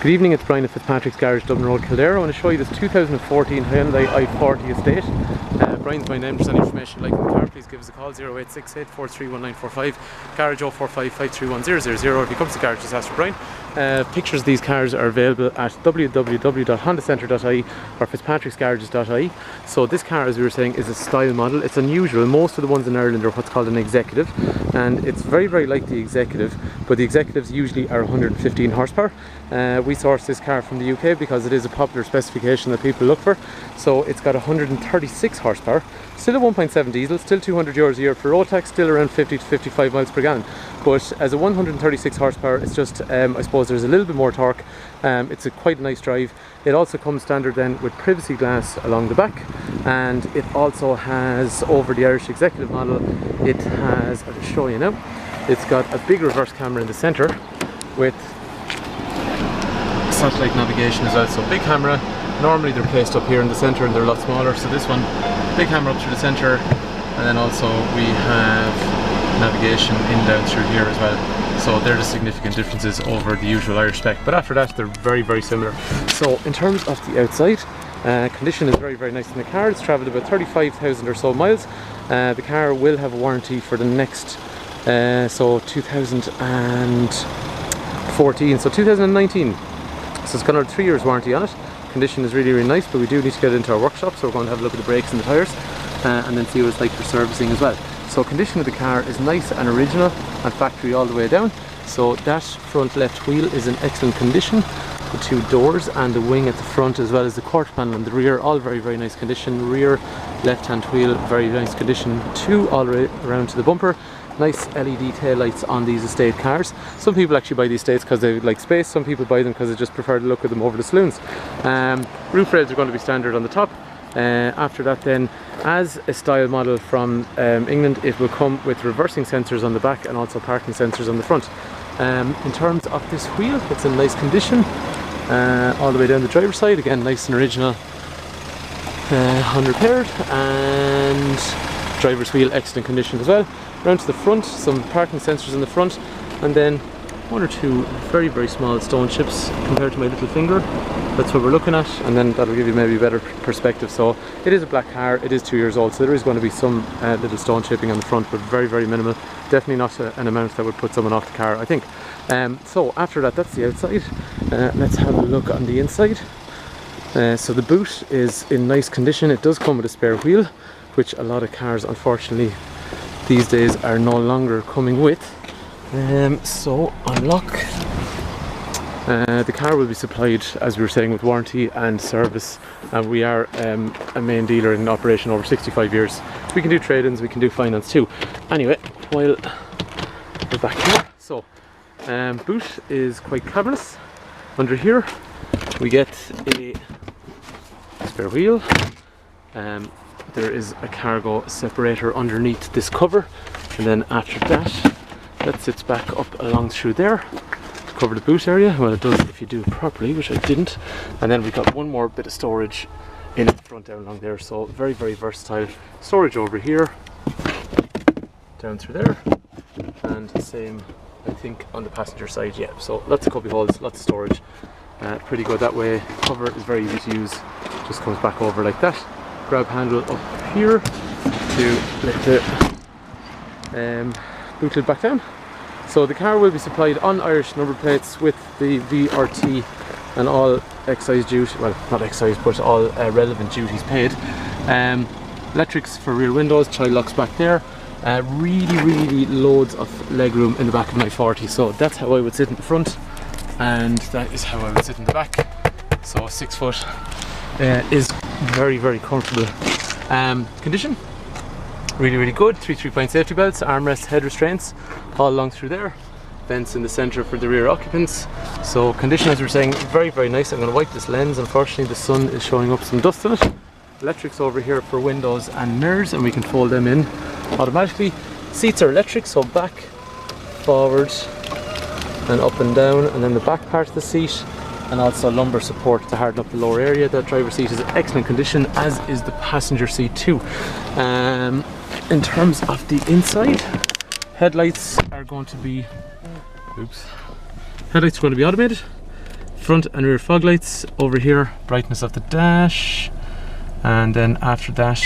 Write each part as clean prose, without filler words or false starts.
Good evening, it's Brian at Fitzpatrick's Garage, Dublin Road, Kildare. I want to show you this 2014 Hyundai i40 estate. Brian's my name. For any information like the car, please give us a call 0868 431945, garage 045 531 000. If you come to the garage, just ask for Brian. Pictures of these cars are available at www.hondacentre.ie or fitzpatricksgarages.ie. So this car, as we were saying, is a style model. It's unusual. Most of the ones in Ireland are what's called an executive, and it's very, very like the executive, but the executives usually are 115 horsepower. We sourced this car from the UK because it is a popular specification that people look for. So it's got 136 horsepower, still a 1.7 diesel, still €200 a year for road tax, still around 50 to 55 miles per gallon. But as a 136 horsepower, it's just, I suppose there's a little bit more torque. It's a quite nice drive. It also comes standard then with privacy glass along the back, and it also has, over the Irish executive model, it has, I'll just show you now, it's got a big reverse camera in the centre with satellite navigation as well. So big camera. Normally they're placed up here in the centre and they're a lot smaller, so this one, big camera up through the centre, and then also we have navigation in down through here as well. So they're the significant differences over the usual Irish spec, but after that they're very, very similar. So in terms of the outside, condition is very, very nice in the car. It's travelled about 35,000 or so miles. The car will have a warranty for the next, so 2014, so 2019. So it's got a 3 years warranty on it. Condition is really, really nice, but we do need to get it into our workshop, so we're going to have a look at the brakes and the tyres, and then see what it's like for servicing as well. So condition of the car is nice and original and factory all the way down. So that front left wheel is in excellent condition. The two doors and the wing at the front, as well as the quarter panel in the rear, all very, very nice condition. Rear left hand wheel, very nice condition too, all the way around to the bumper. Nice LED tail lights on these estate cars. Some people actually buy these estates because they like space, some people buy them because they just prefer the look of them over the saloons. Roof rails are going to be standard on the top. After that then, as a style model from England, it will come with reversing sensors on the back and also parking sensors on the front. In terms of this wheel, it's in nice condition all the way down the driver's side, again nice and original, unrepaired, and driver's wheel excellent condition as well. Round to the front, some parking sensors in the front, and then one or two very, very small stone chips compared to my little finger. That's what we're looking at, and then that'll give you maybe a better perspective. So it is a black car, it is 2 years old, so there is going to be some little stone chipping on the front, but very, very minimal. Definitely not an amount that would put someone off the car, I think. So after that, that's the outside. Let's have a look on the inside. So the boot is in nice condition. It does come with a spare wheel, which a lot of cars unfortunately these days are no longer coming with. So unlock. The car will be supplied, as we were saying, with warranty and service, and we are a main dealer in operation over 65 years. We can do trade-ins, we can do finance too. Anyway, while we're back here, so boot is quite cavernous. Under here we get a spare wheel. There is a cargo separator underneath this cover, and then after that, that sits back up along through there to cover the boot area. Well, it does if you do it properly, which I didn't. And then we've got one more bit of storage in the front down along there, so very, very versatile. Storage over here, down through there, and same I think on the passenger side. Yeah, so lots of cubby holes, lots of storage, pretty good that way. Cover is very easy to use, just comes back over like that. Grab handle up here to lift the boot lid back down. So the car will be supplied on Irish number plates with the VRT and all excise duty, well not excise but all relevant duties paid. Electrics for rear windows, child locks back there. Really loads of legroom in the back of my i40, so that's how I would sit in the front, and that is how I would sit in the back. So 6 foot is very, very comfortable. Condition, really good. 3-point safety belts, armrests, head restraints all along through there, vents in the centre for the rear occupants. So condition, as we were saying, very, very nice. I'm going to wipe this lens, unfortunately the sun is showing up some dust on it. Electrics over here for windows and mirrors, and we can fold them in automatically. Seats are electric, so back, forward and up and down, and then the back part of the seat, and also lumbar support to harden up the lower area. That driver's seat is in excellent condition, as is the passenger seat too. In terms of the inside, headlights are going to be automated. front and rear fog lights. Over here, brightness of the dash, and then after that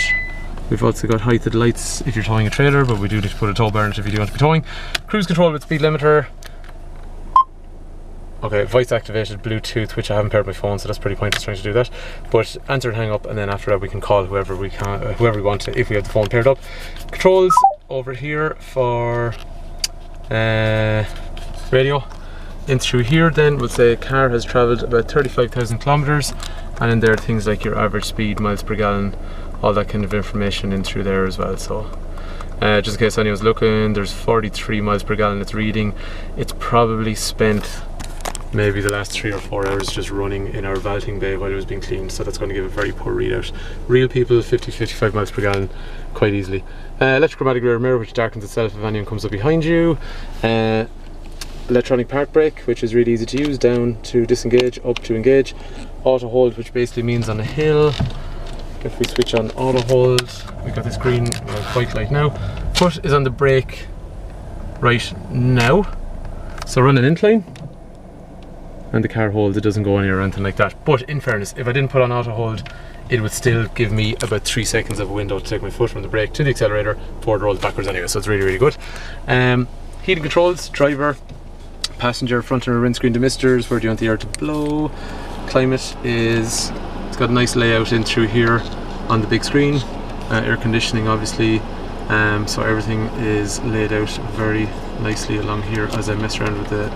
we've also got heighted lights if you're towing a trailer, but we do need to put a tow bar on it if you do want to be towing. Cruise control with speed limiter. Okay, voice activated Bluetooth, which I haven't paired my phone, so that's pretty pointless trying to do that. But answer and hang up, and then after that we can call whoever we want to, if we have the phone paired up. Controls over here for radio. In through here then we'll say car has travelled about 35,000 kilometres, and in there things like your average speed, miles per gallon, all that kind of information in through there as well. So just in case anyone's looking, there's 43 miles per gallon it's reading. It's probably spent maybe the last 3 or 4 hours just running in our vaulting bay while it was being cleaned, so that's going to give a very poor readout. Real people, 50-55 miles per gallon quite easily. Electrochromatic rear mirror, which darkens itself if anyone comes up behind you. Electronic park brake, which is really easy to use, down to disengage, up to engage. Auto hold, which basically means on a hill, if we switch on auto hold, we've got this green white light now. Foot is on the brake right now, so run an incline and the car holds, it doesn't go anywhere or anything like that. But in fairness, if I didn't put on auto hold, it would still give me about 3 seconds of a window to take my foot from the brake to the accelerator, forward rolls backwards anyway, so it's really, really good. Heating controls, driver, passenger, front and rear windscreen demisters, where do you want the air to blow. Climate is, it's got a nice layout in through here on the big screen. Air conditioning obviously, so everything is laid out very nicely along here as I mess around with the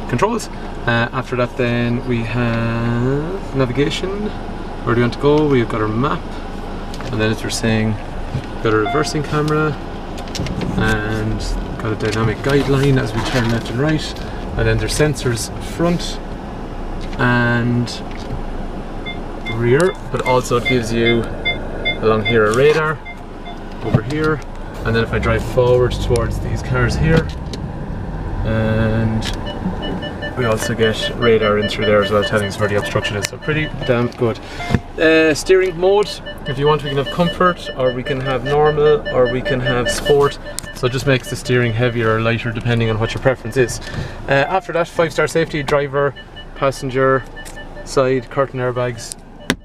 controls. After that then we have navigation, where do you want to go. We've got our map, and then as we're saying, got a reversing camera and got a dynamic guideline as we turn left and right, and then there's sensors front and rear, but also it gives you along here a radar over here, and then if I drive forward towards these cars here, and we also get radar in through there as well, telling us where the obstruction is, so pretty damn good. Steering mode, if you want we can have comfort, or we can have normal, or we can have sport, so it just makes the steering heavier or lighter depending on what your preference is. After that, 5-star safety, driver, passenger, side curtain airbags,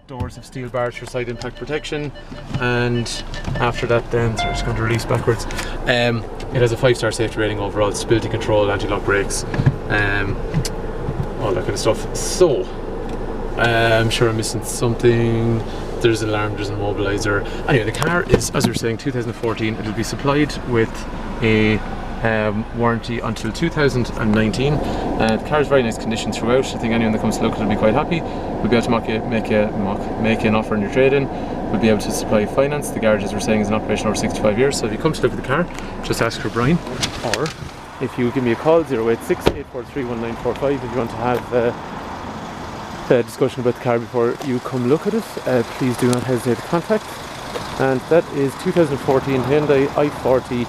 doors have steel bars for side impact protection, and after that then, so I'm just going to release backwards, it has a 5-star safety rating overall, stability control, anti-lock brakes, all that kind of stuff. So I'm sure I'm missing something. There's an alarm, there's an immobilizer. Anyway, the car is, as we were saying, 2014. It'll be supplied with a warranty until 2019. The car is very nice condition throughout. I think anyone that comes to look at it will be quite happy. We'll be able to make an offer on your trade-in. We'll be able to supply finance. The garage, as we're saying, is in operation over 65 years. So if you come to look at the car, just ask for Brian, or if you give me a call, 086 843 1945, if you want to have a discussion about the car before you come look at it, please do not hesitate to contact. And that is 2014 Hyundai i40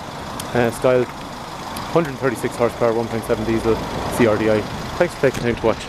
style, 136 horsepower, 1.7 diesel CRDI. Thanks for taking time to watch.